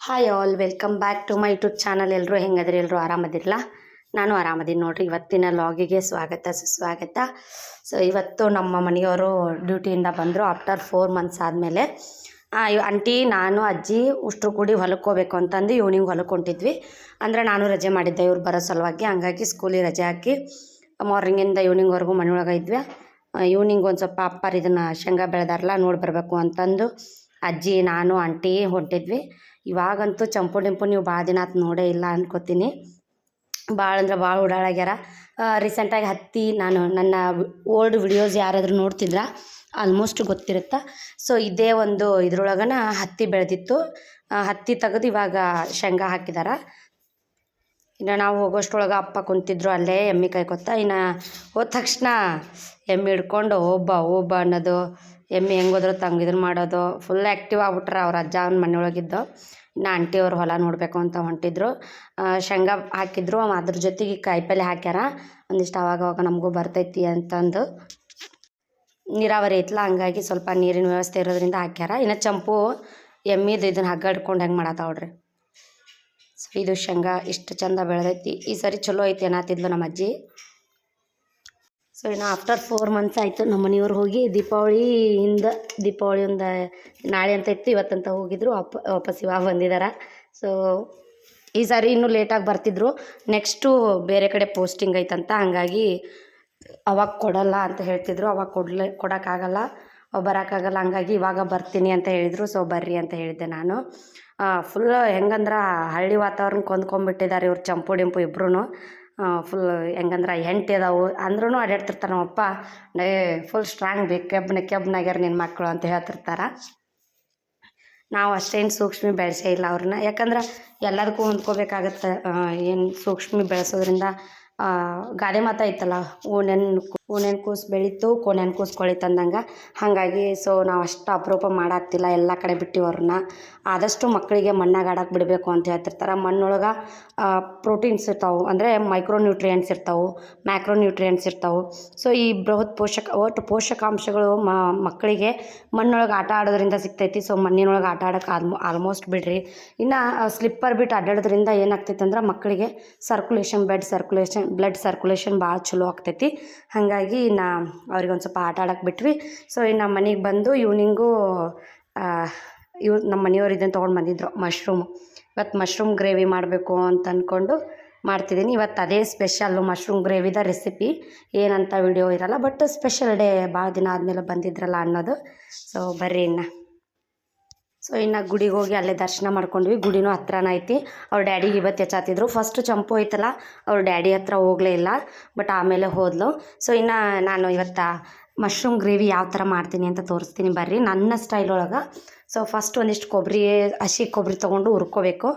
Hi all, welcome back to my YouTube channel. ಎಲ್ಲರೂ ಹೆಂಗದ್ರಿ? ಎಲ್ಲರೂ ಆರಾಮದಿರಲ್ಲ? ನಾನು ಆರಾಮದೀನಿ ನೋಡ್ರಿ. ಇವತ್ತಿನ ಲಾಗಿಗೆ ಸ್ವಾಗತ ಸುಸ್ವಾಗತ. ಸೊ ಇವತ್ತು ನಮ್ಮ ಮನೆಯವರು ಡ್ಯೂಟಿಯಿಂದ ಬಂದರು ಆಫ್ಟರ್ 4 ಮಂತ್ಸ್ ಆದಮೇಲೆ. ಆಂಟಿ, ನಾನು, ಅಜ್ಜಿ ಉಷ್ಟ್ರು ಕೂಡಿ ಹೊಲಕ್ಕೆ ಹೋಗ್ಬೇಕು ಅಂತಂದು ಈವ್ನಿಂಗ್ ಹೊಲಕ್ಕೆ ಹೊಂಟಿದ್ವಿ. ಅಂದರೆ ನಾನು ರಜೆ ಮಾಡಿದ್ದೆ ಇವ್ರು ಬರೋ ಸಲುವಾಗಿ. ಹಂಗಾಗಿ ಸ್ಕೂಲಿಗೆ ರಜೆ ಹಾಕಿ ಮಾರ್ನಿಂಗಿಂದ ಈವ್ನಿಂಗ್ವರೆಗೂ ಮನೆಯೊಳಗೆ ಇದ್ವಿ. ಈವ್ನಿಂಗ್ ಒಂದು ಸ್ವಲ್ಪ ಅಪ್ಪಾರು ಇದನ್ನು ಶೇಂಗಾ ಬೆಳೆದಾರಲ್ಲ ನೋಡಿ ಬರಬೇಕು ಅಂತಂದು ಅಜ್ಜಿ, ನಾನು, ಆಂಟಿ ಹೊಂಟಿದ್ವಿ. ಇವಾಗಂತೂ ಚಂಪು ಡಿಂಪು ನೀವು ಭಾಳ ದಿನ ಆತು ನೋಡೇ ಇಲ್ಲ ಅನ್ಕೋತೀನಿ. ಭಾಳ ಅಂದ್ರೆ ಭಾಳ ಓಡಾಡ್ಯಾರ. ರೀಸೆಂಟಾಗಿ ಹತ್ತಿ, ನಾನು ನನ್ನ ಓಲ್ಡ್ ವಿಡಿಯೋಸ್ ಯಾರಾದರೂ ನೋಡ್ತಿದ್ರ ಆಲ್ಮೋಸ್ಟ್ ಗೊತ್ತಿರುತ್ತೆ. ಸೊ ಇದೇ ಒಂದು ಇದ್ರೊಳಗನ ಹತ್ತಿ ಬೆಳೆದಿತ್ತು. ಹತ್ತಿ ತೆಗೆದು ಇವಾಗ ಶೇಂಗಾ ಹಾಕಿದಾರ. ಇನ್ನು ನಾವು ಹೋಗೋಷ್ಟ್ರೊಳಗೆ ಅಪ್ಪ ಕುಂತಿದ್ರು ಅಲ್ಲೇ ಎಮ್ಮೆ ಕಾಯ್ಕೊತ. ಇನ್ನು ಹೋದ ತಕ್ಷಣ ಎಮ್ಮೆ ಹಿಡ್ಕೊಂಡು ಒಬ್ಬ ಅನ್ನೋದು, ಎಮ್ಮೆ ಹೆಂಗೋದ್ರು ತಂಗೆ ಇದನ್ನು ಮಾಡೋದು, ಫುಲ್ ಆ್ಯಕ್ಟಿವ್ ಆಗ್ಬಿಟ್ರೆ ಅವ್ರ ಅಜ್ಜ ಅವ್ನ ಮನೆಯೊಳಗಿದ್ದು. ಇನ್ನು ಆಂಟಿಯವ್ರು ಹೊಲ ನೋಡಬೇಕು ಅಂತ ಹೊಂಟಿದ್ರು. ಶೇಂಗಾ ಹಾಕಿದ್ರು, ಅದ್ರ ಜೊತೆಗೆ ಕಾಯಿಪಲ್ಲೆ ಹಾಕ್ಯಾರ. ಒಂದಿಷ್ಟು ಅವಾಗವಾಗ ನಮಗೂ ಬರ್ತೈತಿ ಅಂತಂದು. ನೀರಾವರಿ ಐತಲ್ಲ, ಹಂಗಾಗಿ ಸ್ವಲ್ಪ ನೀರಿನ ವ್ಯವಸ್ಥೆ ಇರೋದ್ರಿಂದ ಹಾಕ್ಯಾರ. ಇನ್ನು ಚಂಪು ಎಮ್ಮಿದು ಇದನ್ನು ಹಗ್ಗ ಹಿಡ್ಕೊಂಡು ಹೆಂಗೆ ಮಾಡತ್ತಾವ್ರಿ. ಸೊ ಇದು ಶೇಂಗಾ ಇಷ್ಟು ಚಂದ ಬೆಳೆದೈತಿ. ಈ ಸರಿ ಚಲೋ ಐತಿ ಅನ್ನತ್ತಿದ್ಲು ನಮ್ಮ ಅಜ್ಜಿ. ಸೊ ಇನ್ನು ಆಫ್ಟರ್ 4 ಮಂತ್ಸ್ ಆಯಿತು ನಮ್ಮ ಮನೆಯವ್ರು ಹೋಗಿ. ದೀಪಾವಳಿ ಒಂದು ನಾಳೆ ಅಂತ ಇತ್ತು, ಇವತ್ತಂತ ಹೋಗಿದ್ರು. ವಾಪಸ್ ಇವಾಗ ಬಂದಿದ್ದಾರೆ. ಸೊ ಈ ಸಾರಿ ಇನ್ನೂ ಲೇಟಾಗಿ ಬರ್ತಿದ್ರು. ನೆಕ್ಸ್ಟು ಬೇರೆ ಕಡೆ ಪೋಸ್ಟಿಂಗ್ ಐತಂತ, ಹಂಗಾಗಿ ಅವಾಗ ಕೊಡಲ್ಲ ಅಂತ ಹೇಳ್ತಿದ್ರು. ಅವಾಗ ಕೊಡೋಕ್ಕಾಗಲ್ಲ, ಬರೋಕ್ಕಾಗಲ್ಲ. ಹಂಗಾಗಿ ಇವಾಗ ಬರ್ತೀನಿ ಅಂತ ಹೇಳಿದರು. ಸೊ ಬರ್ರಿ ಅಂತ ಹೇಳಿದ್ದೆ ನಾನು. ಫುಲ್ ಹೆಂಗಂದ್ರೆ ಹಳ್ಳಿ ವಾತಾವರಣಕ್ಕೆ ಹೊಂದ್ಕೊಂಡ್ಬಿಟ್ಟಿದ್ದಾರೆ ಇವ್ರು ಚಂಪು ಡಿಂಪು ಇಬ್ಬರೂ. ಫುಲ್ ಹೆಂಗಂದ್ರೆ ಹೆಂಡತಿ ಅದಾವು ಅಂದ್ರೂ ಅಡ್ಯಾಡ್ತಿರ್ತಾರೆ. ನಮ್ಮಪ್ಪ ಫುಲ್ ಸ್ಟ್ರಾಂಗ್ ಬೇಕು, ಕೆಬ್ಬನಾಗ್ಯಾರ ನಿನ್ನ ಮಕ್ಕಳು ಅಂತ ಹೇಳ್ತಿರ್ತಾರೆ. ನಾವು ಅಷ್ಟೇನು ಸೂಕ್ಷ್ಮಿ ಬೆಳೆಸೇ ಇಲ್ಲ ಅವ್ರನ್ನ. ಯಾಕಂದ್ರೆ ಎಲ್ಲದಕ್ಕೂ ಹೊಂದ್ಕೋಬೇಕಾಗತ್ತೆ. ಏನು ಸೂಕ್ಷ್ಮಿ ಬೆಳೆಸೋದ್ರಿಂದ ಗಾದೆ ಮಾತು ಐತಲ್ಲ, ಓಣೆನ ಕೂಸು ಬೆಳೀತು, ಕೋಣೆನ ಕೂಸು ಕೊಳಿತು ಅಂದಂಗೆ. ಹಾಗಾಗಿ ಸೊ ನಾವು ಅಷ್ಟು ಅಪರೂಪ ಮಾಡಾಕ್ತಿಲ್ಲ, ಎಲ್ಲ ಕಡೆ ಬಿಟ್ಟಿವಿ ಅವ್ರನ್ನ. ಆದಷ್ಟು ಮಕ್ಕಳಿಗೆ ಮಣ್ಣಾಗ ಆಡಕ್ಕೆ ಬಿಡಬೇಕು ಅಂತ ಹೇಳ್ತಿರ್ತಾರೆ. ಮಣ್ಣೊಳಗೆ ಪ್ರೋಟೀನ್ಸ್ ಇರ್ತಾವೆ, ಅಂದರೆ ಮೈಕ್ರೋ ನ್ಯೂಟ್ರಿಯೆಂಟ್ಸ್ ಇರ್ತಾವೆ, ಮ್ಯಾಕ್ರೋ ನ್ಯೂಟ್ರಿಯೆಂಟ್ಸ್ ಇರ್ತಾವೆ. ಸೊ ಈ ಬೃಹತ್ ಪೋಷಕಾಂಶಗಳು ಮಕ್ಕಳಿಗೆ ಮಣ್ಣೊಳಗೆ ಆಟ ಆಡೋದ್ರಿಂದ ಸಿಗ್ತೈತಿ. ಸೊ ಮಣ್ಣಿನೊಳಗೆ ಆಟ ಆಡೋಕೆ ಆಲ್ಮೋಸ್ಟ್ ಬಿಡ್ರಿ. ಇನ್ನು ಸ್ಲಿಪ್ಪರ್ ಬಿಟ್ಟು ಅಡ್ಡಾಡೋದ್ರಿಂದ ಏನಾಗ್ತೈತೆ ಅಂದ್ರೆ ಮಕ್ಕಳಿಗೆ ಬ್ಲಡ್ ಸರ್ಕ್ಯುಲೇಷನ್ ಭಾಳ ಚಲೋ ಆಗ್ತೈತಿ. ಹಾಗಾಗಿ ಅವ್ರಿಗೆ ಒಂದು ಸ್ವಲ್ಪ ಆಟ ಆಡೋಕೆ ಬಿಟ್ವಿ. ಸೊ ಇನ್ನು ಮನೆಗೆ ಬಂದು ಈವ್ನಿಂಗು ನಮ್ಮ ಮನೆಯವ್ರು ಇದನ್ನು ತೊಗೊಂಡು ಬಂದಿದ್ರು, ಇವತ್ತು ಮಶ್ರೂಮ್ ಗ್ರೇವಿ ಮಾಡಬೇಕು ಅಂತ ಅಂದ್ಕೊಂಡು ಮಾಡ್ತಿದ್ದೀನಿ. ಇವತ್ತು ಅದೇ ಸ್ಪೆಷಲ್ಲು, ಮಶ್ರೂಮ್ ಗ್ರೇವಿದ ರೆಸಿಪಿ. ಏನಂತ ವಿಡಿಯೋ ಇರಲ್ಲ, ಬಟ್ ಸ್ಪೆಷಲ್ ಡೇ, ಭಾಳ ದಿನ ಆದಮೇಲೆ ಬಂದಿದ್ರಲ್ಲ ಅನ್ನೋದು. ಸೊ ಬರ್ರಿ ಇನ್ನು ಗುಡಿಗೆ ಹೋಗಿ ಅಲ್ಲೇ ದರ್ಶನ ಮಾಡ್ಕೊಂಡ್ವಿ. ಗುಡಿನೂ ಹತ್ರನ ಐತಿ. ಅವ್ರ ಡ್ಯಾಡಿಗೆ ಇವತ್ತು ಹೆಚ್ಚಾತಿದ್ರು. ಫಸ್ಟ್ ಚಂಪು ಐತಲ್ಲ, ಅವ್ರ ಡ್ಯಾಡಿ ಹತ್ರ ಹೋಗಲೇ ಇಲ್ಲ, ಬಟ್ ಆಮೇಲೆ ಹೋದ್ಲು. ಸೊ ಇನ್ನು ನಾನು ಇವತ್ತು ಮಶ್ರೂಮ್ ಗ್ರೇವಿ ಯಾವ ಥರ ಮಾಡ್ತೀನಿ ಅಂತ ತೋರಿಸ್ತೀನಿ ಬರ್ರಿ ನನ್ನ ಸ್ಟೈಲ್ ಒಳಗೆ. ಸೊ ಫಸ್ಟ್ ಒಂದಿಷ್ಟು ಹಸಿ ಕೊಬ್ಬರಿ ತೊಗೊಂಡು ಹುರ್ಕೋಬೇಕು.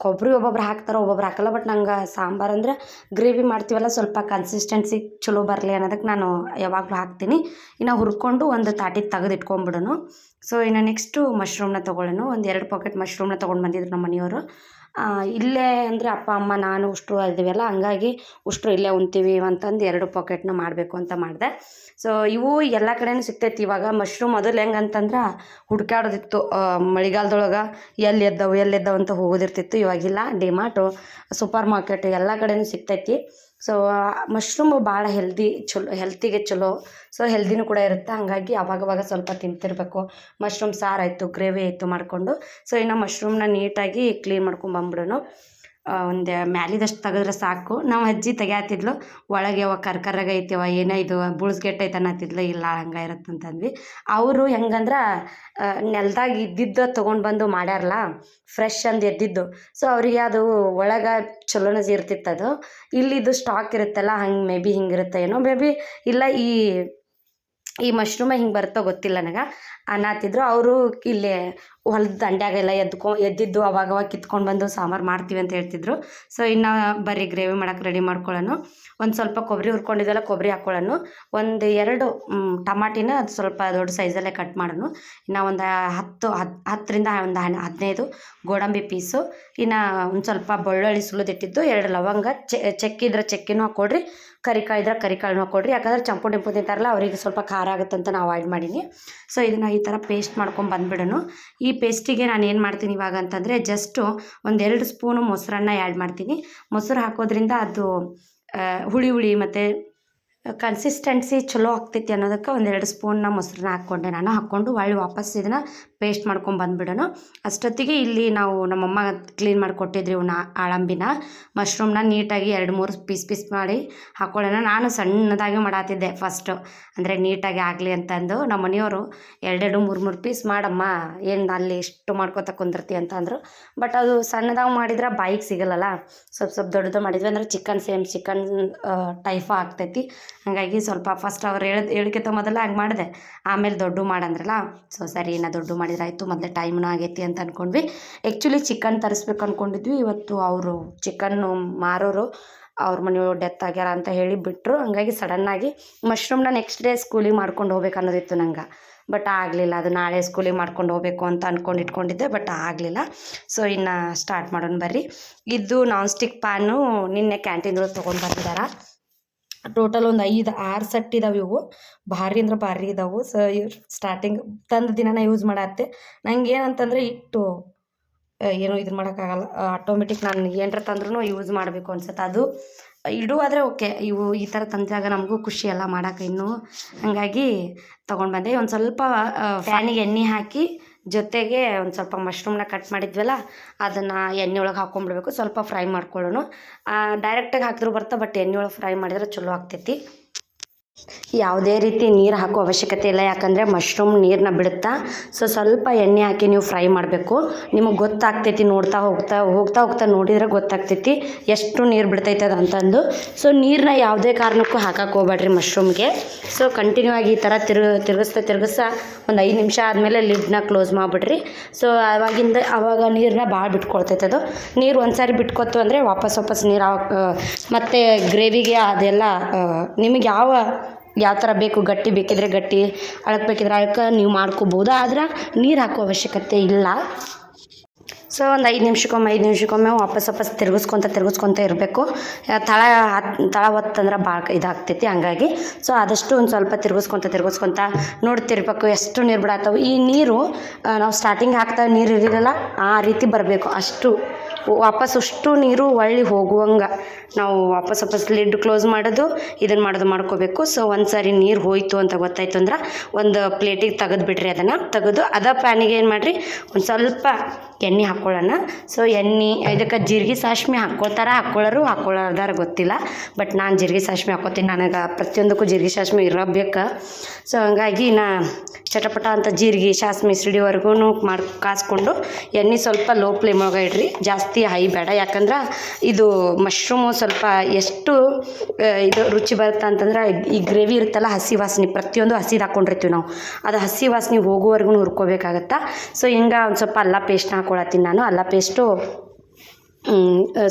ಕೊಬ್ಬರಿ ಒಬ್ಬೊಬ್ರು ಹಾಕ್ತಾರೆ, ಒಬ್ಬೊಬ್ರು ಹಾಕಲ್ಲ. ಬಟ್ ನಂಗೆ ಸಾಂಬಾರು ಅಂದರೆ ಗ್ರೇವಿ ಮಾಡ್ತೀವಲ್ಲ, ಸ್ವಲ್ಪ ಕನ್ಸಿಸ್ಟೆನ್ಸಿ ಚಲೋ ಬರಲಿ ಅನ್ನೋದಕ್ಕೆ ನಾನು ಯಾವಾಗಲೂ ಹಾಕ್ತೀನಿ. ಇನ್ನು ಹುರ್ಕೊಂಡು ಒಂದು ತಾಟಿಗೆ ತೆಗೆದು ಇಟ್ಕೊಂಡ್ಬಿಡೋನು. ಸೊ ಇನ್ನು ನೆಕ್ಸ್ಟು ಮಶ್ರೂಮ್ನ ತೊಗೊಳ್ಳೋನು. ಒಂದು 2 ಪಾಕೆಟ್ ಮಶ್ರೂಮ್ನ ತೊಗೊಂಡು ಬಂದಿದ್ರು ನಮ್ಮ ಮನೆಯವರು. ಇಲ್ಲೇ ಅಂದರೆ ಅಪ್ಪ ಅಮ್ಮ ನಾನು ಉಷ್ಟ್ರು ಇದ್ದೀವಲ್ಲ, ಹಂಗಾಗಿ ಉಷ್ಟ್ರು ಇಲ್ಲೇ ಉಣ್ತೀವಿ ಅಂತಂದು 2 ಪಾಕೆಟ್ನ ಮಾಡಬೇಕು ಅಂತ ಮಾಡಿದೆ. ಸೊ ಇವು ಎಲ್ಲ ಕಡೆನೂ ಸಿಗ್ತೈತಿ ಇವಾಗ ಮಶ್ರೂಮ್. ಮೊದಲು ಹೆಂಗಂತಂದ್ರೆ ಹುಡ್ಕಾಡೋದಿತ್ತು ಮಳೆಗಾಲದೊಳಗೆ, ಎಲ್ಲಿದ್ದಾವೆ ಅಂತ ಹೋಗೋದಿರ್ತಿತ್ತು. ಇವಾಗಿಲ್ಲ, ಡಿಮಾರ್ಟು, ಸೂಪರ್ ಮಾರ್ಕೆಟ್ ಎಲ್ಲ ಕಡೆನೂ ಸಿಗ್ತೈತಿ. ಸೊ ಮಶ್ರೂಮು ಭಾಳ ಹೆಲ್ತಿಗೆ ಚಲೋ. ಸೊ ಹೆಲ್ದಿನೂ ಕೂಡ ಇರುತ್ತೆ. ಹಾಗಾಗಿ ಅವಾಗವಾಗ ಸ್ವಲ್ಪ ತಿಂತಿರಬೇಕು. ಮಶ್ರೂಮ್ ಸಾರು ಆಯಿತು, ಗ್ರೇವಿ ಆಯಿತು ಮಾಡಿಕೊಂಡು. ಸೊ ಇನ್ನು ಮಶ್ರೂಮ್ನ ನೀಟಾಗಿ ಕ್ಲೀನ್ ಮಾಡ್ಕೊಂಬಂದ್ಬಿಡೋನು. ಒಂದು ಮ್ಯಾಲಿದಷ್ಟು ತೆಗೆದ್ರೆ ಸಾಕು. ನಾವು ಅಜ್ಜಿ ತೆಗಿಯಾತಿದ್ಲು, ಒಳಗೆ ಅವ ಕರ್ಕರಾಗ ಐತಿವ ಏನೋ ಇದು ಬುಳ್ಸ್ಗೆಟ್ ಐತೆ ಅನ್ನತ್ತಿದ್ಲು. ಇಲ್ಲ ಹಂಗೆ ಇರುತ್ತಂತಂದ್ವಿ. ಅವರು ಹೆಂಗಂದ್ರೆ ನೆಲದಾಗ ಇದ್ದಿದ್ದು ತೊಗೊಂಡು ಬಂದು ಮಾಡ್ಯಾರಲ್ಲ, ಫ್ರೆಶ್ ಅಂದು ಎದ್ದಿದ್ದು. ಸೊ ಅವರಿಗೆ ಅದು ಒಳಗೆ ಚಲೋನ ಇರ್ತಿತ್ತು. ಅದು ಇಲ್ಲಿದ್ದು ಸ್ಟಾಕ್ ಇರುತ್ತಲ್ಲ, ಹಂಗೆ ಮೇ ಬಿ ಹಿಂಗಿರುತ್ತೆ ಏನೋ, ಮೇ ಬಿ ಇಲ್ಲ ಈ ಮಶ್ರೂಮ ಹಿಂಗೆ ಬರುತ್ತೋ ಗೊತ್ತಿಲ್ಲ ನನಗೆ ಅನ್ನತ್ತಿದ್ರು. ಅವರು ಇಲ್ಲೇ ಹೊಲದ ದಂಡ್ಯಾಗೆಲ್ಲ ಎದ್ದಿದ್ದು ಅವಾಗವಾಗ ಕಿತ್ಕೊಂಡು ಬಂದು ಸಾಂಬಾರು ಮಾಡ್ತೀವಿ ಅಂತ ಹೇಳ್ತಿದ್ರು. ಸೊ ಇನ್ನು ಬರೀ ಗ್ರೇವಿ ಮಾಡೋಕೆ ರೆಡಿ ಮಾಡ್ಕೊಳ್ಳೋನು. ಒಂದು ಸ್ವಲ್ಪ ಕೊಬ್ಬರಿ ಹುರ್ಕೊಂಡಿದ್ದೆಲ್ಲ ಕೊಬ್ಬರಿ ಹಾಕ್ಕೊಳ್ಳೋನು. 1-2 ಟಮಾಟಿನ ಅದು ಸ್ವಲ್ಪ ದೊಡ್ಡ ಸೈಜಲ್ಲೇ ಕಟ್ ಮಾಡೋನು. ಇನ್ನು ಒಂದು 10ರಿಂದ ಒಂದು 15 ಗೋಡಂಬಿ ಪೀಸು. ಇನ್ನು ಒಂದು ಸ್ವಲ್ಪ ಬೆಳ್ಳುಳ್ಳಿ ಸುಲಿದಿಟ್ಟಿದ್ದು, 2 ಲವಂಗ, ಚಕ್ಕಿದ್ರೆ ಚಕ್ಕಿನೂ ಹಾಕ್ಕೊಡ್ರಿ, ಕರಿಕಾಳು ಇದ್ರೆ ಕರಿಕಾಳನ್ನೂ ಹಾಕ್ಕೊಡ್ರಿ. ಯಾಕಂದ್ರೆ ಚಂಪು ಡಿಂಪು ತಿಂತಾರಲ್ಲ, ಅವರಿಗೆ ಸ್ವಲ್ಪ ಖಾರ ಆಗುತ್ತಂತ ನಾವು ಅವಾಯ್ಡ್ ಮಾಡೀನಿ. ಸೊ ಇದನ್ನು ಈ ಥರ ಪೇಸ್ಟ್ ಮಾಡ್ಕೊಂಡು ಬಂದುಬಿಡೋಣ. ಈ ಪೇಸ್ಟಿಗೆ ನಾನು ಏನು ಮಾಡ್ತೀನಿ ಇವಾಗ ಅಂತಂದರೆ ಜಸ್ಟು 1-2 ಸ್ಪೂನು ಮೊಸರನ್ನ ಆ್ಯಡ್ ಮಾಡ್ತೀನಿ. ಮೊಸರು ಹಾಕೋದ್ರಿಂದ ಅದು ಹುಳಿ ಹುಳಿ ಮತ್ತು ಕನ್ಸಿಸ್ಟೆನ್ಸಿ ಚಲೋ ಆಗ್ತೈತಿ ಅನ್ನೋದಕ್ಕೆ 1-2 ಸ್ಪೂನ್ನ ಮೊಸರನ್ನ ಹಾಕ್ಕೊಂಡೆ ನಾನು. ಹಾಕ್ಕೊಂಡು ವಾಪಸ್ ಇದನ್ನು ಪೇಸ್ಟ್ ಮಾಡ್ಕೊಂಡು ಬಂದುಬಿಡೋಣ. ಅಷ್ಟೊತ್ತಿಗೆ ಇಲ್ಲಿ ನಾವು ನಮ್ಮಮ್ಮ ಕ್ಲೀನ್ ಮಾಡಿಕೊಟ್ಟಿದ್ರಿ ಇವನ್ನ ಆಳಂಬಿನ ಮಶ್ರೂಮ್ನ ನೀಟಾಗಿ 2-3 ಪೀಸ್ ಮಾಡಿ ಹಾಕ್ಕೊಳ್ಳೋಣ. ನಾನು ಸಣ್ಣದಾಗಿ ಮಾಡಾತಿದ್ದೆ ಫಸ್ಟು, ಅಂದರೆ ನೀಟಾಗಿ ಆಗಲಿ ಅಂತಂದು. ನಮ್ಮ ಮನೆಯವರು 2-3 ಪೀಸ್ ಮಾಡಮ್ಮ, ಏನು ಅಲ್ಲಿ ಇಷ್ಟು ಮಾಡ್ಕೊತ ಕುಂದಿರ್ತಿ ಅಂತ ಅಂದರು. ಬಟ್ ಅದು ಸಣ್ಣದಾಗಿ ಮಾಡಿದ್ರೆ ಬಾಯಿಗೆ ಸಿಗಲ್ಲಲ್ಲ. ಸ್ವಲ್ಪ ದೊಡ್ಡದು ಮಾಡಿದ್ವಿ ಅಂದರೆ ಚಿಕನ್ ಟೈಫ ಆಗ್ತೈತಿ. ಹಾಗಾಗಿ ಸ್ವಲ್ಪ ಫಸ್ಟ್ ಅವ್ರು ಹೇಳಿಕೆತ ಮೊದಲ ಹಂಗೆ ಮಾಡಿದೆ, ಆಮೇಲೆ ದೊಡ್ಡ ಮಾಡಂದ್ರಲ್ಲ. ಸೊ ಸರಿ, ನಾ ದೊಡ್ಡ ಮಾಡಿದ್ರಾಯ್ತು, ಮೊದಲೇ ಟೈಮ್ನೂ ಆಗೈತಿ ಅಂತ ಅಂದ್ಕೊಂಡ್ವಿ. ಆ್ಯಕ್ಚುಲಿ ಚಿಕನ್ ತರಿಸ್ಬೇಕು ಅಂದ್ಕೊಂಡಿದ್ವಿ. ಇವತ್ತು ಅವರು ಚಿಕನ್ನು ಮಾರೋರು ಅವ್ರ ಮನೆಯವರು ಡೆತ್ ಆಗ್ಯಾರ ಅಂತ ಹೇಳಿ ಬಿಟ್ಟರು. ಹಂಗಾಗಿ ಸಡನ್ನಾಗಿ ಮಶ್ರೂಮ್ನ ನೆಕ್ಸ್ಟ್ ಡೇ ಸ್ಕೂಲಿಗೆ ಮಾಡ್ಕೊಂಡು ಹೋಗ್ಬೇಕು ಅನ್ನೋದಿತ್ತು ನಂಗೆ. ಬಟ್ ಆಗಲಿಲ್ಲ. ಅದು ನಾಳೆ ಸ್ಕೂಲಿಗೆ ಮಾಡ್ಕೊಂಡು ಹೋಗಬೇಕು ಅಂತ ಇಟ್ಕೊಂಡಿದ್ದೆ, ಬಟ್ ಆಗಲಿಲ್ಲ. ಸೊ ಇನ್ನು ಸ್ಟಾರ್ಟ್ ಮಾಡೋಣ ಬರ್ರಿ. ಇದು ನಾನ್ ಸ್ಟಿಕ್ ಪ್ಯಾನು ನಿನ್ನೆ ಕ್ಯಾಂಟೀನ್ಗಳು ತೊಗೊಂಡು ಬಂದಿದ್ದಾರೆ. ಟೋಟಲ್ ಒಂದು 5-6 ಸೆಟ್ ಇದಾವೆ. ಇವು ಭಾರಿ ಅಂದ್ರೆ ಭಾರಿ ಇದಾವೆ. ಸೊ ಸ್ಟಾರ್ಟಿಂಗ್ ತಂದ ದಿನ ಯೂಸ್ ಮಾಡತ್ತೆ. ನಂಗೆ ಏನಂತಂದರೆ ಇಟ್ಟು ಏನೋ ಇದನ್ನು ಮಾಡೋಕ್ಕಾಗಲ್ಲ. ಆಟೋಮೆಟಿಕ್ ನಾನು ಏನರ ತಂದ್ರೂ ಯೂಸ್ ಮಾಡಬೇಕು ಅನ್ಸುತ್ತೆ. ಅದು ಇಡುವಾದರೆ ಓಕೆ. ಇವು ಈ ಥರ ತಂದಾಗ ನಮಗೂ ಖುಷಿ ಎಲ್ಲ ಮಾಡೋಕೆ ಇನ್ನೂ. ಹಾಗಾಗಿ ತೊಗೊಂಡು ಬಂದೆ. ಒಂದು ಸ್ವಲ್ಪ ಫ್ಯಾನಿಗೆ ಎಣ್ಣೆ ಹಾಕಿ ಜೊತೆಗೆ ಒಂದು ಸ್ವಲ್ಪ ಮಶ್ರೂಮ್ನ ಕಟ್ ಮಾಡಿದ್ವಲ್ಲ ಅದನ್ನು ಎಣ್ಣೆ ಒಳಗೆ ಹಾಕ್ಕೊಂಡ್ಬಿಡ್ಬೇಕು. ಸ್ವಲ್ಪ ಫ್ರೈ ಮಾಡ್ಕೊಳ್ಳೋಣ. ಡೈರೆಕ್ಟಾಗಿ ಹಾಕಿದ್ರು ಬರ್ತಾ, ಬಟ್ ಎಣ್ಣೆ ಒಳಗೆ ಫ್ರೈ ಮಾಡಿದ್ರೆ ಚಲೋ ಆಗ್ತೈತಿ. ಯಾವುದೇ ರೀತಿ ನೀರು ಹಾಕೋ ಅವಶ್ಯಕತೆ ಇಲ್ಲ, ಯಾಕಂದರೆ ಮಶ್ರೂಮ್ ನೀರನ್ನ ಬಿಡುತ್ತಾ. ಸೊ ಸ್ವಲ್ಪ ಎಣ್ಣೆ ಹಾಕಿ ನೀವು ಫ್ರೈ ಮಾಡಬೇಕು. ನಿಮಗೆ ಗೊತ್ತಾಗ್ತೈತಿ, ನೋಡ್ತಾ ಹೋಗ್ತಾ ನೋಡಿದ್ರೆ ಗೊತ್ತಾಗ್ತೈತಿ ಎಷ್ಟು ನೀರು ಬಿಡ್ತೈತೆ ಅದು ಅಂತಂದು. ಸೊ ನೀರನ್ನ ಯಾವುದೇ ಕಾರಣಕ್ಕೂ ಹಾಕಕ್ಕೆ ಹೋಗ್ಬೇಡ್ರಿ ಮಶ್ರೂಮ್ಗೆ. ಸೊ ಕಂಟಿನ್ಯೂ ಆಗಿ ಈ ಥರ ತಿರುಗಿಸ್ತಾ ಒಂದು 5 ನಿಮಿಷ ಆದಮೇಲೆ ಲಿಡ್ನ ಕ್ಲೋಸ್ ಮಾಡಿಬಿಡ್ರಿ. ಸೊ ಆವಾಗ ನೀರನ್ನ ಭಾಳ ಬಿಟ್ಕೊಳ್ತೈತೆ ಅದು. ನೀರು ಒಂದು ಸಾರಿ ಬಿಟ್ಕೊತು ಅಂದರೆ ವಾಪಸ್ ನೀರು ಮತ್ತು ಗ್ರೇವಿಗೆ ಅದೆಲ್ಲ ನಿಮಗೆ ಯಾವ ಥರ ಬೇಕು, ಗಟ್ಟಿ ಬೇಕಿದ್ರೆ ಗಟ್ಟಿ, ಅಳಕ್ಕೆ ಬೇಕಿದ್ರೆ ಅಳಕ್ಕೆ ನೀವು ಮಾಡ್ಕೋಬೋದು. ಆದ್ರೆ ನೀರು ಹಾಕೋ ಅವಶ್ಯಕತೆ ಇಲ್ಲ. ಸೊ ಒಂದು 5 ನಿಮಿಷಕ್ಕೊಮ್ಮೆ ವಾಪಸ್ ತಿರುಗಿಸ್ಕೊತ ಇರಬೇಕು. ತಳ ಹೊತ್ತಂದ್ರೆ ಭಾಳ ಇದಾಗ್ತೈತಿ. ಹಂಗಾಗಿ ಸೊ ಆದಷ್ಟು ಒಂದು ಸ್ವಲ್ಪ ತಿರುಗಿಸ್ಕೊತ ನೋಡ್ತಿರ್ಬೇಕು ಎಷ್ಟು ನೀರು ಬಿಡತ್ತವು. ಈ ನೀರು ನಾವು ಸ್ಟಾರ್ಟಿಂಗ್ ಹಾಕ್ದಾಗ ನೀರು ಇರಲಿಲ್ಲ, ಆ ರೀತಿ ಬರಬೇಕು. ಅಷ್ಟು ನೀರು ಒಳ್ಳೆ ಹೋಗುವಂಗೆ ನಾವು ವಾಪಸ್ ಲಿಡ್ ಕ್ಲೋಸ್ ಮಾಡೋದು, ಇದನ್ನು ಮಾಡ್ಕೋಬೇಕು. ಸೊ ಒಂದು ಸಾರಿ ನೀರು ಹೋಯಿತು ಅಂತ ಗೊತ್ತಾಯ್ತು ಅಂದ್ರೆ ಒಂದು ಪ್ಲೇಟಿಗೆ ತೆಗೆದುಬಿಡ್ರಿ. ಅದನ್ನು ತೆಗೆದು ಪ್ಯಾನಿಗೆ ಏನು ಮಾಡಿರಿ, ಒಂದು ಸ್ವಲ್ಪ ಎಣ್ಣೆ ಹಾಕ್ಕೊಳ್ಳೋಣ. ಸೊ ಎಣ್ಣೆ ಇದಕ್ಕೆ ಜೀರಿಗೆ ಸಾಸ್ಮೆ ಹಾಕ್ಕೊಳ್ಳೋದಾರ ಗೊತ್ತಿಲ್ಲ. ಬಟ್ ನಾನು ಜೀರಿಗೆ ಸಾಸ್ಮೆ ಹಾಕ್ಕೋತೀನಿ. ನನಗೆ ಪ್ರತಿಯೊಂದಕ್ಕೂ ಜೀರಿಗೆ ಸಾಸ್ಮೆ ಇರಬೇಕು. ಸೊ ಹಂಗಾಗಿ ಚಟಪಟ ಅಂತ ಜೀರಿಗೆ ಸಾಸ್ಮೆ ಸಿಡಿವರೆಗೂ ಕಾಸ್ಕೊಂಡು ಎಣ್ಣೆ ಸ್ವಲ್ಪ ಲೋ ಫ್ಲೇಮ್ ಒಳಗೆ ಇಡ್ರಿ. ಜಾಸ್ತಿ ಹೈ ಬೇಡ, ಯಾಕಂದ್ರೆ ಇದು ಮಶ್ರೂಮು ಸ್ವಲ್ಪ ಎಷ್ಟು ಇದು ರುಚಿ ಬರುತ್ತೆ ಅಂತಂದ್ರೆ ಈ ಗ್ರೇವಿ ಇರುತ್ತಲ್ಲ, ಹಸಿ ವಾಸನೆ, ಪ್ರತಿಯೊಂದು ಹಸಿದು ಹಾಕ್ಕೊಂಡಿರ್ತೀವಿ ನಾವು. ಅದು ಹಸಿ ವಾಸನೆ ಹೋಗುವವರೆಗೂ ಹುರ್ಕೋಬೇಕಾಗತ್ತಾ. ಸೊ ಹಿಂಗೆ ಒಂದು ಸ್ವಲ್ಪ ಅಲ್ಲ ಪೇಸ್ಟ್ನ ಹಾಕ್ಕೊಳತ್ತೀನಿ ನಾನು. ಅಲ್ಲ ಪೇಸ್ಟು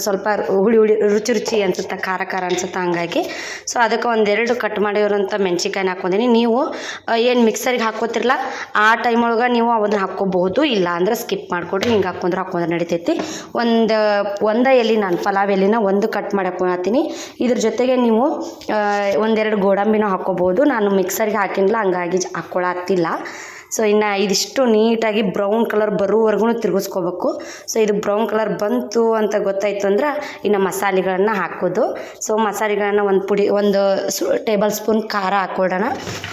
ಸ್ವಲ್ಪ ಹುಳಿ ರುಚಿ ಅನಿಸುತ್ತೆ, ಖಾರ ಅನಿಸುತ್ತೆ. ಹಂಗಾಗಿ ಸೊ ಅದಕ್ಕೆ 1-2 ಕಟ್ ಮಾಡಿರೋಂಥ ಮೆಣ್ಸಿನ್ಕಾಯಿನ ಹಾಕ್ಕೊಂಡೀನಿ. ನೀವು ಏನು ಮಿಕ್ಸರಿಗೆ ಹಾಕ್ಕೋತಿರಲ್ಲ ಆ ಟೈಮ್ ಒಳಗೆ ನೀವು ಅದನ್ನು ಹಾಕ್ಕೋಬಹುದು, ಇಲ್ಲ ಅಂದ್ರೆ ಸ್ಕಿಪ್ ಮಾಡಿಕೊಡ್ರಿ. ಹಿಂಗೆ ಹಾಕ್ಕೊಂಡ್ರೆ ನಡಿತೈತಿ. ಒಂದು ಎಲೆ ನಾನು ಪಲಾವ್ ಎಲೆನ ಒಂದು ಕಟ್ ಮಾಡಿ ಹಾಕ್ಕೊಳತ್ತೀನಿ. ಇದ್ರ ಜೊತೆಗೆ ನೀವು 1-2 ಗೋಡಂಬಿನೂ ಹಾಕ್ಕೋಬೋದು. ನಾನು ಮಿಕ್ಸರಿಗೆ ಹಾಕಿಲ್ಲ, ಹಂಗಾಗಿ ಹಾಕ್ಕೊಳತ್ತಿಲ್ಲ. ಸೊ ಇನ್ನು ಇದಿಷ್ಟು ನೀಟಾಗಿ ಬ್ರೌನ್ ಕಲರ್ ಬರೋವರೆಗೂ ತಿರುಗಿಸ್ಕೋಬೇಕು. ಸೊ ಇದು ಬ್ರೌನ್ ಕಲರ್ ಬಂತು ಅಂತ ಗೊತ್ತಾಯಿತು ಅಂದ್ರೆ ಇನ್ನು ಮಸಾಲೆಗಳನ್ನು ಹಾಕೋದು. ಸೊ ಮಸಾಲೆಗಳನ್ನು ಒಂದು ಟೇಬಲ್ ಸ್ಪೂನ್ ಖಾರ ಹಾಕ್ಕೊಳ್ಳೋಣ.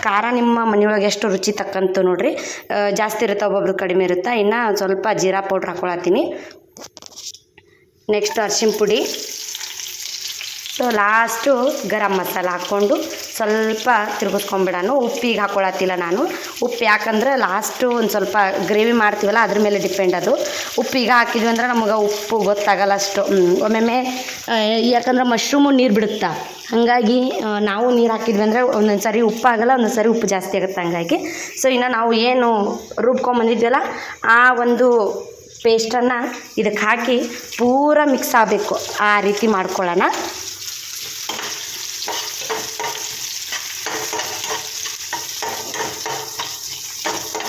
ಖಾರ ನಿಮ್ಮ ಮನೆಯೊಳಗೆ ಎಷ್ಟು ರುಚಿ ತಕ್ಕಂತು ನೋಡಿರಿ. ಜಾಸ್ತಿ ಇರುತ್ತೆ, ಒಬ್ಬೊಬ್ರು ಕಡಿಮೆ ಇರುತ್ತೆ. ಇನ್ನು ಸ್ವಲ್ಪ ಜೀರಾ ಪೌಡ್ರ್ ಹಾಕ್ಕೊಳತ್ತೀನಿ. ನೆಕ್ಸ್ಟ್ ಅರಿಶಿನ ಪುಡಿ. ಸೊ ಲಾಸ್ಟು ಗರಂ ಮಸಾಲ ಹಾಕ್ಕೊಂಡು ಸ್ವಲ್ಪ ತಿರುಗಿಸ್ಕೊಂಬಿಡೋಣ. ಉಪ್ಪಿಗೆ ಹಾಕ್ಕೊಳತ್ತಿಲ್ಲ ನಾನು. ಉಪ್ಪು ಯಾಕಂದ್ರೆ ಲಾಸ್ಟು ಒಂದು ಸ್ವಲ್ಪ ಗ್ರೇವಿ ಮಾಡ್ತೀವಲ್ಲ ಅದ್ರ ಮೇಲೆ ಡಿಪೆಂಡ್ ಅದು. ಉಪ್ಪಿಗೆ ಹಾಕಿದ್ವಿ ಅಂದ್ರೆ ನಮಗೆ ಉಪ್ಪು ಗೊತ್ತಾಗಲ್ಲ ಅಷ್ಟು. ಒಮ್ಮೊಮ್ಮೆ ಯಾಕಂದ್ರೆ ಮಶ್ರೂಮು ನೀರು ಬಿಡುತ್ತಾ, ಹಾಗಾಗಿ ನಾವು ನೀರು ಹಾಕಿದ್ವಿ ಅಂದರೆ ಒಂದೊಂದು ಸಾರಿ ಉಪ್ಪು ಆಗಲ್ಲ, ಒಂದೊಂದು ಸಾರಿ ಉಪ್ಪು ಜಾಸ್ತಿ ಆಗುತ್ತೆ. ಹಂಗಾಗಿ ಸೊ ಇನ್ನು ನಾವು ಏನು ರುಬ್ಕೊಂಬಂದಿದ್ವಲ್ಲ ಆ ಒಂದು ಪೇಸ್ಟನ್ನು ಇದಕ್ಕೆ ಹಾಕಿ ಪೂರ ಮಿಕ್ಸ್ ಆಗಬೇಕು. ಆ ರೀತಿ ಮಾಡ್ಕೊಳ್ಳೋಣ.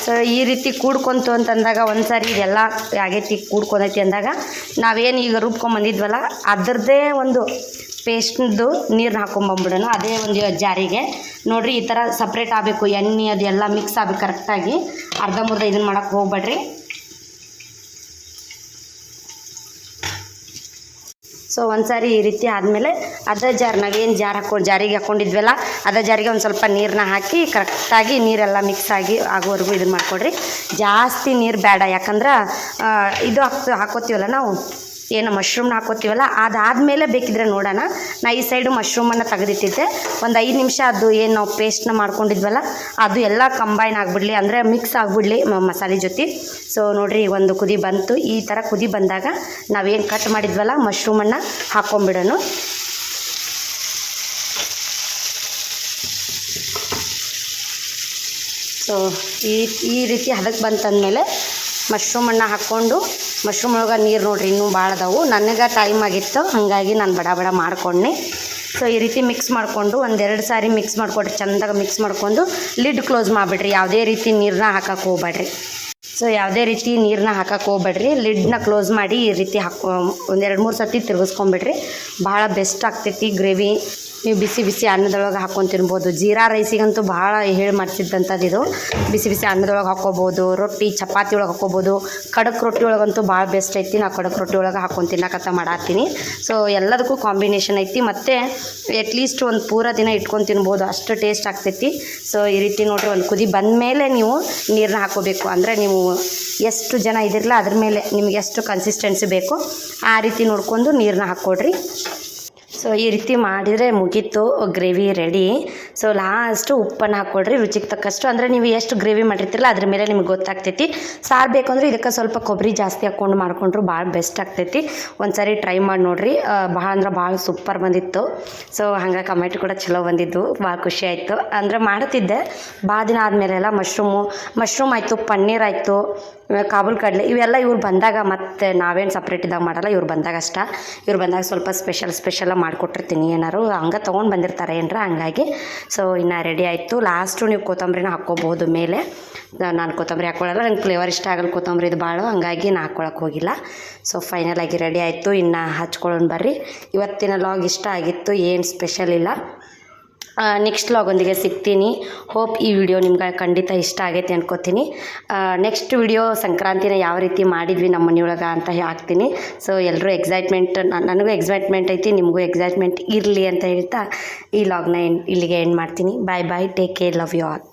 ಸೊ ಈ ರೀತಿ ಕೂಡ್ಕೊಂತು ಅಂತಂದಾಗ ಒಂದು ಸಾರಿ ಇದೆಲ್ಲ ಆಗೈತಿ ಕೂಡ್ಕೊಂಡೈತಿ ಅಂದಾಗ ನಾವೇನು ಈಗ ರುಬ್ಕೊಂಬಂದಿದ್ವಲ್ಲ ಅದರದ್ದೇ ಒಂದು ಪೇಸ್ಟ್ದು ನೀರನ್ನ ಹಾಕೊಂಬಂದ್ಬಿಡೋಣ ಅದೇ ಒಂದು ಜಾರಿಗೆ. ನೋಡಿರಿ ಈ ಥರ ಸಪ್ರೇಟ್ ಆಗಬೇಕು, ಎಣ್ಣೆ ಅದು ಎಲ್ಲ ಮಿಕ್ಸ್ ಆಗಬೇಕು ಕರೆಕ್ಟಾಗಿ. ಅರ್ಧಂಬರ್ಧ ಇದನ್ನು ಮಾಡೋಕ್ಕೆ ಹೋಗ್ಬೇಡ್ರಿ. ಸೊ ಒಂದು ಸಾರಿ ಈ ರೀತಿ ಆದಮೇಲೆ ಅದೇ ನಾವೇನು ಜಾರಿಗೆ ಹಾಕ್ಕೊಂಡಿದ್ವಲ್ಲ ಅದೇ ಜಾರಿಗೆ ಒಂದು ಸ್ವಲ್ಪ ನೀರನ್ನ ಹಾಕಿ ಕರೆಕ್ಟಾಗಿ ನೀರೆಲ್ಲ ಮಿಕ್ಸ್ ಆಗಿ ಆಗೋವರೆಗೂ ಇದನ್ನು ಮಾಡಿಕೊಡ್ರಿ. ಜಾಸ್ತಿ ನೀರು ಬೇಡ, ಯಾಕಂದ್ರೆ ಇದು ಹಾಕೋತೀವಲ್ಲ ನಾವು ಏನು ಮಶ್ರೂಮ್ನ ಹಾಕೋತೀವಲ್ಲ ಅದಾದಮೇಲೆ ಬೇಕಿದ್ರೆ ನೋಡೋಣ. ನಾ ಈ ಸೈಡು ಮಶ್ರೂಮನ್ನು ತೆಗೆದಿಟ್ಟಿದ್ದೆ. ಒಂದು 5 ನಿಮಿಷ ಅದು ಏನು ನಾವು ಪೇಸ್ಟ್ನ ಮಾಡ್ಕೊಂಡಿದ್ವಲ್ಲ ಅದು ಎಲ್ಲ ಕಂಬೈನ್ ಆಗಿಬಿಡ್ಲಿ, ಅಂದರೆ ಮಿಕ್ಸ್ ಆಗಿಬಿಡ್ಲಿ ಮಸಾಲೆ ಜೊತೆ. ಸೊ ನೋಡಿರಿ ಒಂದು ಕುದಿ ಬಂತು. ಈ ಥರ ಕುದಿ ಬಂದಾಗ ನಾವೇನು ಕಟ್ ಮಾಡಿದ್ವಲ್ಲ ಮಶ್ರೂಮನ್ನು ಹಾಕ್ಕೊಂಬಿಡೋಣ. ಸೊ ಈ ರೀತಿ ಹದಕ್ಕೆ ಬಂತಂದಮೇಲೆ ಮಶ್ರೂಮನ್ನು ಹಾಕ್ಕೊಂಡು, ಮಶ್ರೂಮ್ ಒಳಗೆ ನೀರು ನೋಡಿರಿ ಇನ್ನೂ ಭಾಳ ಅದಾವು. ನನಗೆ ಟೈಮ್ ಆಗಿತ್ತು, ಹಾಗಾಗಿ ನಾನು ಬಡ ಮಾಡ್ಕೊಂಡೆ. ಸೊ ಈ ರೀತಿ ಮಿಕ್ಸ್ ಮಾಡಿಕೊಂಡು 1-2 ಸಾರಿ ಮಿಕ್ಸ್ ಮಾಡಿಕೊಡ್ರಿ. ಚೆಂದಾಗಿ ಮಿಕ್ಸ್ ಮಾಡ್ಕೊಂಡು ಲಿಡ್ ಕ್ಲೋಸ್ ಮಾಡಿಬಿಡ್ರಿ. ಯಾವುದೇ ರೀತಿ ನೀರನ್ನ ಹಾಕಕ್ಕೆ ಹೋಗ್ಬೇಡ್ರಿ. ಸೊ ಯಾವುದೇ ರೀತಿ ನೀರನ್ನ ಹಾಕಕ್ಕೆ ಹೋಗ್ಬೇಡ್ರಿ. ಲಿಡ್ನ ಕ್ಲೋಸ್ ಮಾಡಿ ಈ ರೀತಿ 1-2-3 ಸತಿ ತಿರುಗಿಸ್ಕೊಂಬಿಡ್ರಿ. ಭಾಳ ಬೆಸ್ಟ್ ಆಗ್ತೈತಿ ಗ್ರೇವಿ. ನೀವು ಬಿಸಿ ಅನ್ನದೊಳಗೆ ಹಾಕ್ಕೊಂಡು ತಿನ್ಬೋದು. ಜೀರಾ ರೈಸಿಗಂತೂ ಭಾಳ ಹೇಳಿ ಮಾಡ್ತಿದ್ದಂಥದ್ದು ಇದು. ಬಿಸಿ ಅನ್ನದೊಳಗೆ ಹಾಕ್ಕೋಬೋದು, ರೊಟ್ಟಿ ಚಪಾತಿ ಒಳಗೆ ಹಾಕ್ಕೋಬೋದು. ಖಡಕ್ ರೊಟ್ಟಿ ಒಳಗಂತೂ ಭಾಳ ಬೆಸ್ಟ್ ಐತಿ. ನಾವು ಖಡಕ್ ರೊಟ್ಟಿ ಒಳಗೆ ಹಾಕ್ಕೊಂಡು ತಿನ್ನಕತ್ತ ಮಾಡತ್ತೀನಿ. ಸೊ ಎಲ್ಲದಕ್ಕೂ ಕಾಂಬಿನೇಷನ್ ಐತಿ. ಮತ್ತು ಅಟ್ಲೀಸ್ಟ್ ಒಂದು ಪೂರ ದಿನ ಇಟ್ಕೊಂಡು ತಿನ್ಬೋದು, ಅಷ್ಟು ಟೇಸ್ಟ್ ಆಗ್ತೈತಿ. ಸೊ ಈ ರೀತಿ ನೋಡಿರಿ ಒಂದು ಕುದಿ ಬಂದಮೇಲೆ ನೀವು ನೀರನ್ನ ಹಾಕ್ಕೋಬೇಕು. ಅಂದರೆ ನೀವು ಎಷ್ಟು ಜನ ಇದಿರಲ್ಲ ಅದ್ರ ಮೇಲೆ ನಿಮ್ಗೆ ಎಷ್ಟು ಕನ್ಸಿಸ್ಟೆನ್ಸಿ ಬೇಕು ಆ ರೀತಿ ನೋಡ್ಕೊಂಡು ನೀರನ್ನ ಹಾಕ್ಕೊಡ್ರಿ. ಸೊ ಈ ರೀತಿ ಮಾಡಿದರೆ ಮುಗೀತು, ಗ್ರೇವಿ ರೆಡಿ. ಸೊ ಲಾಸ್ಟು ಉಪ್ಪನ್ನು ಹಾಕ್ಕೊಡ್ರಿ ರುಚಿಗೆ ತಕ್ಕಷ್ಟು. ಅಂದರೆ ನೀವು ಎಷ್ಟು ಗ್ರೇವಿ ಮಾಡಿರ್ತೀರಲ್ಲ ಅದ್ರ ಮೇಲೆ ನಿಮ್ಗೆ ಗೊತ್ತಾಗ್ತೈತಿ. ಸಾರು ಬೇಕಂದ್ರೆ ಇದಕ್ಕೆ ಸ್ವಲ್ಪ ಕೊಬ್ಬರಿ ಜಾಸ್ತಿ ಹಾಕ್ಕೊಂಡು ಮಾಡ್ಕೊಂಡ್ರು ಭಾಳ ಬೆಸ್ಟ್ ಆಗ್ತೈತಿ. ಒಂದು ಸಾರಿ ಟ್ರೈ ಮಾಡಿ ನೋಡಿರಿ. ಭಾಳ ಅಂದ್ರೆ ಭಾಳ ಸೂಪರ್ ಬಂದಿತ್ತು. ಸೊ ಹಂಗೆ ಕಮೆಂಟ್ ಕೂಡ ಚಲೋ ಬಂದಿದ್ದು, ಭಾಳ ಖುಷಿ ಆಯಿತು. ಅಂದರೆ ಮಾಡ್ತಿದ್ದೆ ಭಾಳ ದಿನ ಆದಮೇಲೆಲ್ಲ. ಮಶ್ರೂಮ್ ಆಯಿತು, ಪನ್ನೀರ್ ಆಯಿತು, ಕಾಬೂಲ್ ಕಡಲೆ ಇವೆಲ್ಲ ಇವ್ರು ಬಂದಾಗ, ಮತ್ತು ನಾವೇನು ಸಪ್ರೇಟ್ ಇದ್ದಾಗ ಮಾಡಲ್ಲ, ಇವ್ರು ಬಂದಾಗ ಅಷ್ಟ. ಇವ್ರು ಬಂದಾಗ ಸ್ವಲ್ಪ ಸ್ಪೆಷಲಾಗಿ ಮಾಡಿಕೊಟ್ಟಿರ್ತೀನಿ. ಏನಾರು ಹಂಗೆ ತೊಗೊಂಡು ಬಂದಿರ್ತಾರೆ ಏನರ, ಹಂಗಾಗಿ. ಸೊ ಇನ್ನು ರೆಡಿ ಆಯಿತು. ಲಾಸ್ಟು ನೀವು ಕೊತ್ತಂಬರಿನ ಹಾಕ್ಕೋಬೋದು ಮೇಲೆ. ನಾನು ಕೊತ್ತಂಬರಿ ಹಾಕ್ಕೊಳ್ಳಲ್ಲ, ನಂಗೆ ಫ್ಲೇವರ್ ಇಷ್ಟ ಆಗಲ್ಲ ಕೊತ್ತಂಬರಿ ಇದು ಭಾಳ, ಹಂಗಾಗಿ ನಾನು ಹಾಕ್ಕೊಳಕ್ಕೆ ಹೋಗಿಲ್ಲ. ಸೊ ಫೈನಲಾಗಿ ರೆಡಿ ಆಯಿತು. ಇನ್ನು ಹಚ್ಕೊಳ್ಳೋಣ ಬರ್ರಿ. ಇವತ್ತಿನ ಲಾಗ್ ಇಷ್ಟ ಆಗಿತ್ತು, ಏನು ಸ್ಪೆಷಲ್ ಇಲ್ಲ. ನೆಕ್ಸ್ಟ್ ಲಾಗೊಂದಿಗೆ ಸಿಗ್ತೀನಿ. ಹೋಪ್ ಈ ವಿಡಿಯೋ ನಿಮ್ಗೆ ಖಂಡಿತ ಇಷ್ಟ ಆಗೈತೆ ಅನ್ಕೋತೀನಿ. ನೆಕ್ಸ್ಟ್ ವಿಡಿಯೋ ಸಂಕ್ರಾಂತಿನ ಯಾವ ರೀತಿ ಮಾಡಿದ್ವಿ ನಮ್ಮ ಮನೆಯೊಳಗೆ ಅಂತ ಹಾಕ್ತೀನಿ. ಸೊ ಎಲ್ಲರೂ ಎಕ್ಸೈಟ್ಮೆಂಟ್, ನನಗೂ ಎಕ್ಸೈಟ್ಮೆಂಟ್ ಐತಿ, ನಿಮಗೂ ಎಕ್ಸೈಟ್ಮೆಂಟ್ ಇರಲಿ ಅಂತ ಹೇಳ್ತಾ ಈ ಲಾಗ್ನ ಇಲ್ಲಿಗೆ ಎಂಡ್ ಮಾಡ್ತೀನಿ. Bye, take care, love you all.